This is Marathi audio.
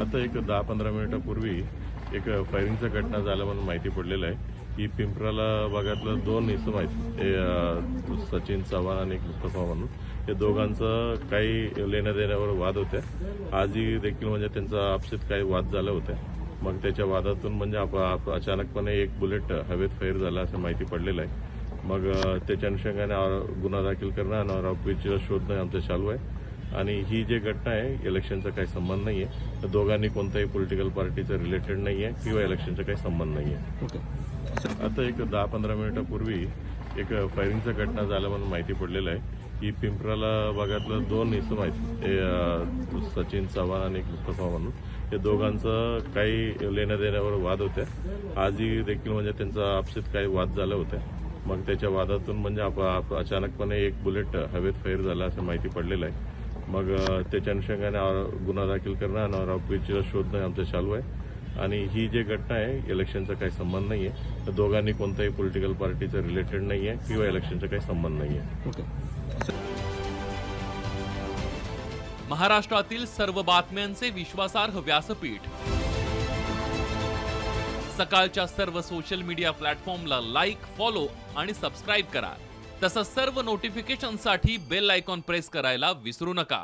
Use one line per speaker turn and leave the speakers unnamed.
आता एक 10-15 मिनिटापूर्वी एक फायरिंगचा घटना झाला म्हणून माहिती पडलेलं आहे की पिंपराला भागातलं दोन इसम आहेत ते सचिन चव्हाण आणि एक मुस्तफा म्हणून या दोघांचं काही लेण्या देण्यावर वाद होते. आजही देखील म्हणजे त्यांचा आपसीत काही वाद झाले होते. मग त्याच्या वादातून म्हणजे अचानकपणे एक बुलेट हवेत फायर झाला असं माहिती पडलेलं आहे. मग त्याच्या अनुषंगाने गुन्हा दाखल करणं आणि आरोपीचा शोधणं आमचं चालू आहे. आणि ही जी घटना आहे इलेक्शनचा काही संबंध नाही आहे. दोघांनी कोणत्याही पॉलिटिकल पार्टीचं रिलेटेड नाही आहे किंवा इलेक्शनचा काही संबंध नाही आहे. आता एक 10-15 मिनिटापूर्वी एक फायरिंगचा घटना झाला म्हणून माहिती पडलेलं आहे की पिंपराला भागातलं दोन इसम आहेत ते सचिन चव्हाण आणि एक मुस्तफा म्हणून या दोघांचं काही लेण्या देण्यावर वाद होते. आजही देखील म्हणजे त्यांचा आपसीत काही वाद झाले होते. मग त्याच्या वादातून म्हणजे अचानकपणे एक बुलेट हवेत फायर झाला असं माहिती पडलेलं आहे. मग त्याच्या अनुषंगाने गुन्हा दाखल करणं आणि आरोपीचा शोधणं आमचं चालू आहे. आणि ही जी घटना आहे इलेक्शनचा काही संबंध नाही आहे. दोघांनी कोणत्याही पॉलिटिकल पार्टीचं रिलेटेड नाही आहे किंवा इलेक्शनचा काही संबंध नाही आहे.
महाराष्ट्रातील सर्व बातम्यांचे विश्वासार्ह व्यासपीठ सकाळच्या सर्व सोशल मीडिया प्लॅटफॉर्मला लाईक, फॉलो आणि सबस्क्राईब करा. तसंच सर्व नोटिफिकेशनसाठी बेल आयकॉन प्रेस करायला विसरू नका.